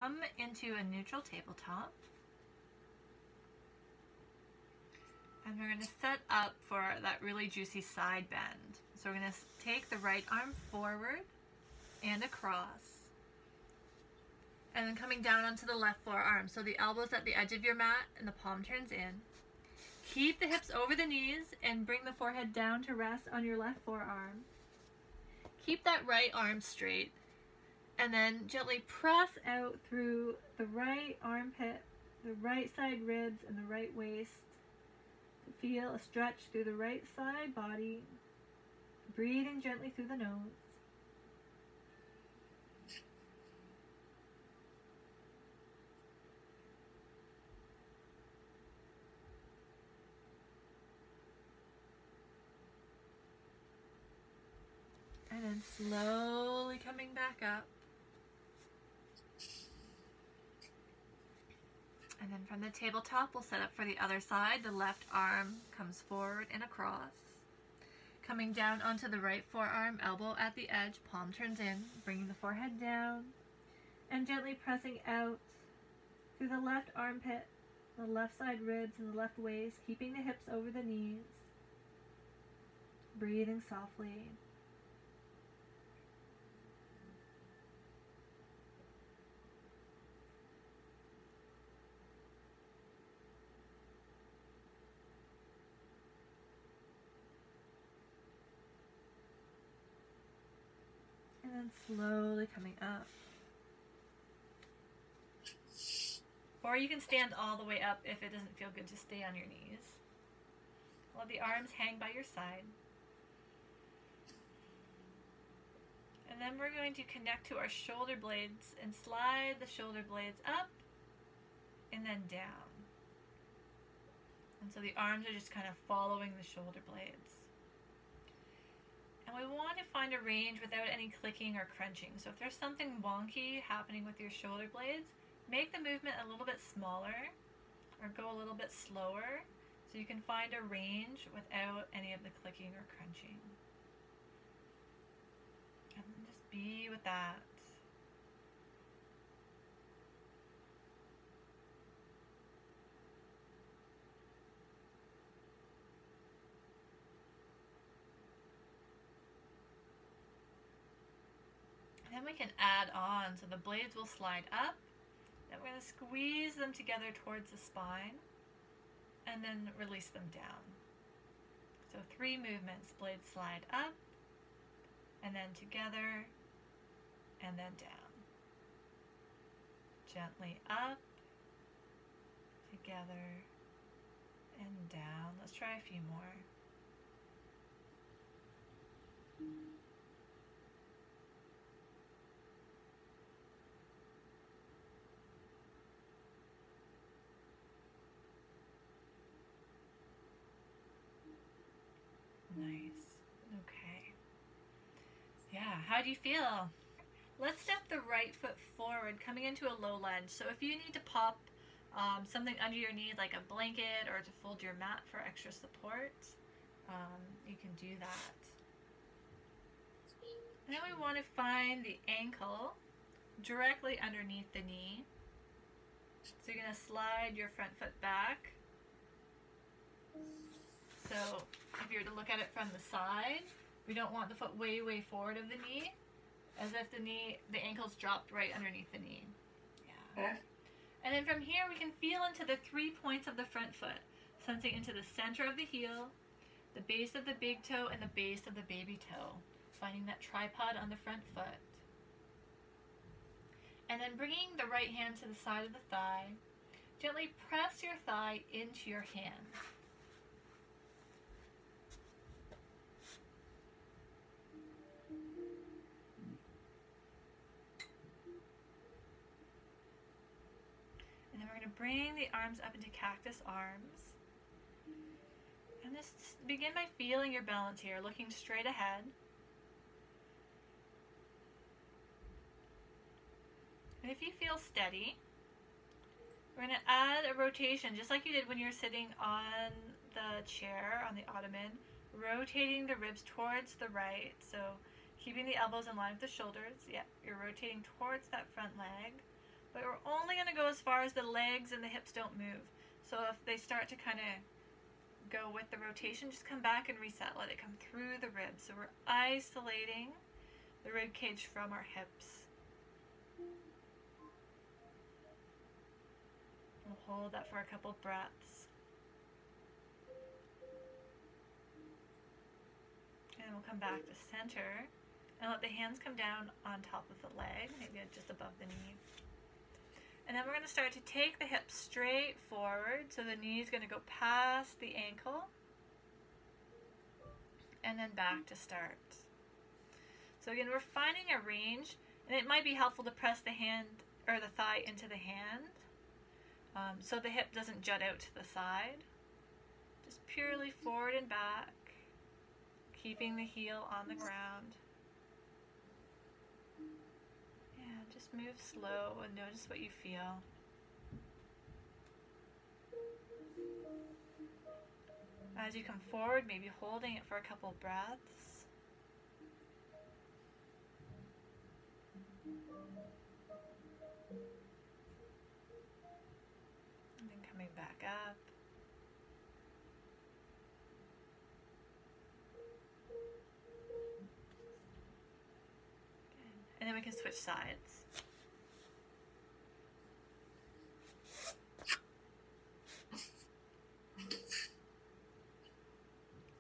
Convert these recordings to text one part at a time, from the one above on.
Come into a neutral tabletop. And we're going to set up for that really juicy side bend. So we're going to take the right arm forward and across. And then coming down onto the left forearm. So the elbow's at the edge of your mat and the palm turns in. Keep the hips over the knees and bring the forehead down to rest on your left forearm. Keep that right arm straight. And then gently press out through the right armpit, the right side ribs, and the right waist. Feel a stretch through the right side body. Breathing gently through the nose. And then slowly coming back up. And then from the tabletop, we'll set up for the other side. The left arm comes forward and across. Coming down onto the right forearm, elbow at the edge, palm turns in, bringing the forehead down. And gently pressing out through the left armpit, the left side ribs, and the left waist, keeping the hips over the knees. Breathing softly. And then slowly coming up. Or you can stand all the way up if it doesn't feel good to stay on your knees. Let the arms hang by your side. And then we're going to connect to our shoulder blades and slide the shoulder blades up and then down. And so the arms are just kind of following the shoulder blades. And we want to find a range without any clicking or crunching. So if there's something wonky happening with your shoulder blades, make the movement a little bit smaller or go a little bit slower so you can find a range without any of the clicking or crunching. And then just be with that. Then we can add on, so the blades will slide up, then we're going to squeeze them together towards the spine, and then release them down. So 3 movements, blades slide up, and then together, and then down. Gently up, together, and down. Let's try a few more. Nice. Okay. Yeah, how do you feel? Let's step the right foot forward, coming into a low lunge. So if you need to pop something under your knee, like a blanket, or to fold your mat for extra support, you can do that. Then we want to find the ankle directly underneath the knee. So you're going to slide your front foot back. So if you were to look at it from the side, we don't want the foot way, way forward of the knee, as if the ankle's dropped right underneath the knee. Yeah. And then from here, we can feel into the 3 points of the front foot, sensing into the center of the heel, the base of the big toe, and the base of the baby toe, finding that tripod on the front foot. And then bringing the right hand to the side of the thigh, gently press your thigh into your hand. And then we're going to bring the arms up into cactus arms. And just begin by feeling your balance here, looking straight ahead. And if you feel steady, we're going to add a rotation, just like you did when you were sitting on the chair, on the ottoman, rotating the ribs towards the right. So keeping the elbows in line with the shoulders. Yeah, you're rotating towards that front leg. But we're only going to go as far as the legs and the hips don't move. So if they start to kind of go with the rotation, just come back and reset. Let it come through the ribs. So we're isolating the rib cage from our hips. We'll hold that for a couple breaths. And we'll come back to center and let the hands come down on top of the leg, maybe just above the knee. And then we're going to start to take the hips straight forward. So the knee is going to go past the ankle and then back to start. So again, we're finding a range, and it might be helpful to press the hand or the thigh into the hand so the hip doesn't jut out to the side. Just purely forward and back, keeping the heel on the ground. Yeah, just move slow and notice what you feel. As you come forward, maybe holding it for a couple breaths. And then coming back up. And then we can switch sides.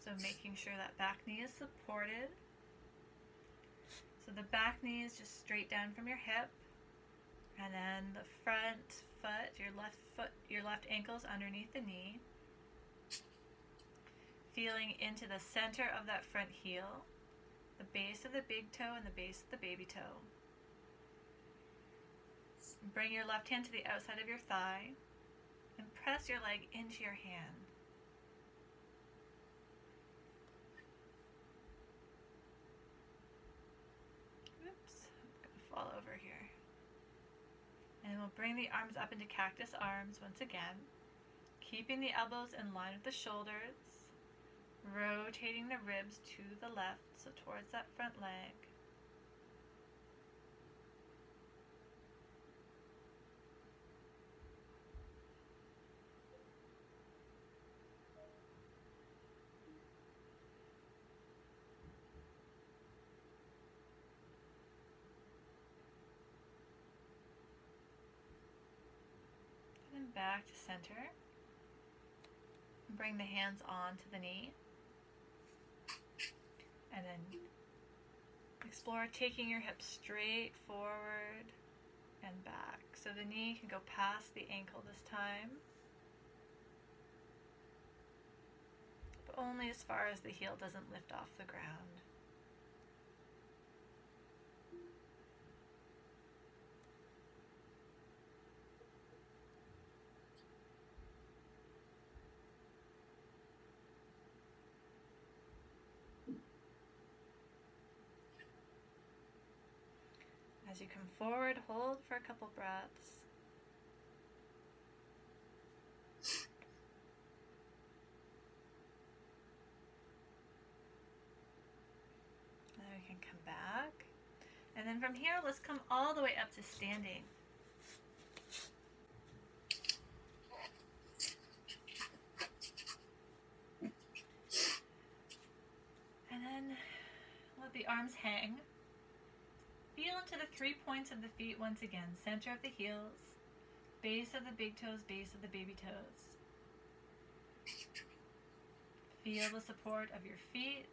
So making sure that back knee is supported. So the back knee is just straight down from your hip. And then the front foot, your left ankle is underneath the knee. Feeling into the center of that front heel, the base of the big toe and the base of the baby toe. Bring your left hand to the outside of your thigh and press your leg into your hand. Oops, I'm going to fall over here. And we'll bring the arms up into cactus arms once again, keeping the elbows in line with the shoulders, rotating the ribs to the left, so towards that front leg. And then back to center. Bring the hands onto the knee. And then explore taking your hips straight forward and back. So the knee can go past the ankle this time, but only as far as the heel doesn't lift off the ground. As you come forward, hold for a couple breaths. And then we can come back. And then from here, let's come all the way up to standing. And then let the arms hang. Feel into the 3 points of the feet once again. Center of the heels, base of the big toes, base of the baby toes. Feel the support of your feet,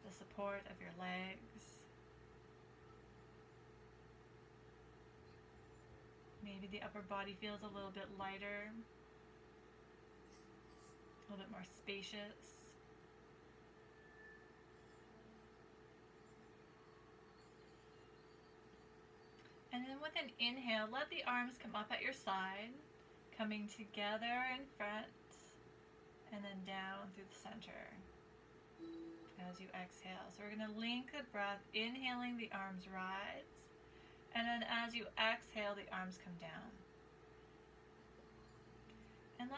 the support of your legs. Maybe the upper body feels a little bit lighter, a little bit more spacious. And then with an inhale, let the arms come up at your side, coming together in front, and then down through the center as you exhale. So we're going to link the breath, inhaling the arms rise, and then as you exhale, the arms come down. And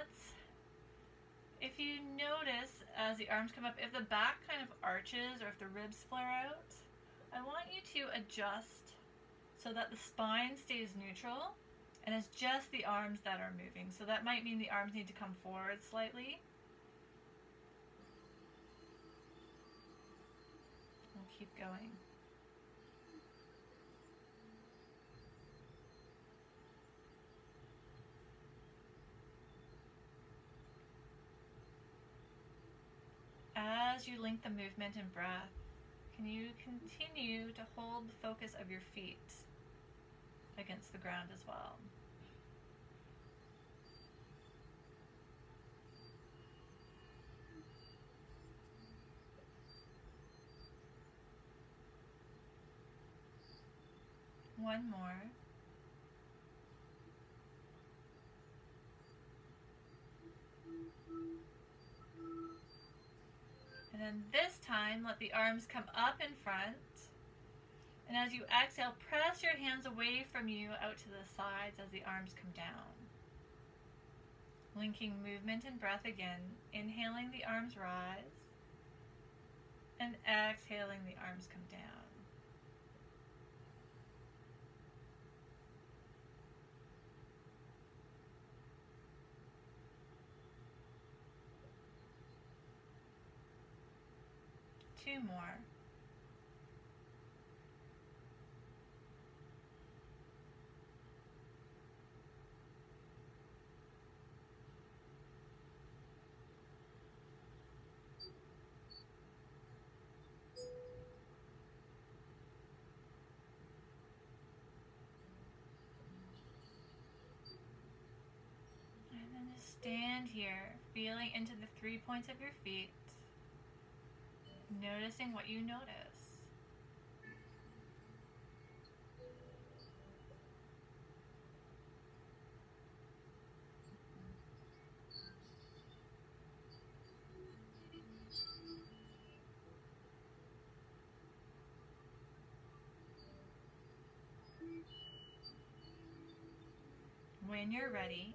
if you notice as the arms come up, if the back kind of arches or if the ribs flare out, I want you to adjust so that the spine stays neutral and it's just the arms that are moving. So that might mean the arms need to come forward slightly. We'll keep going. As you link the movement and breath, can you continue to hold the focus of your feet against the ground as well? One more. And then this time, let the arms come up in front. And as you exhale, press your hands away from you out to the sides as the arms come down. Linking movement and breath again. Inhaling, the arms rise. And exhaling, the arms come down. Two more. And then just stand here, feeling into the 3 points of your feet, noticing what you notice. When you're ready,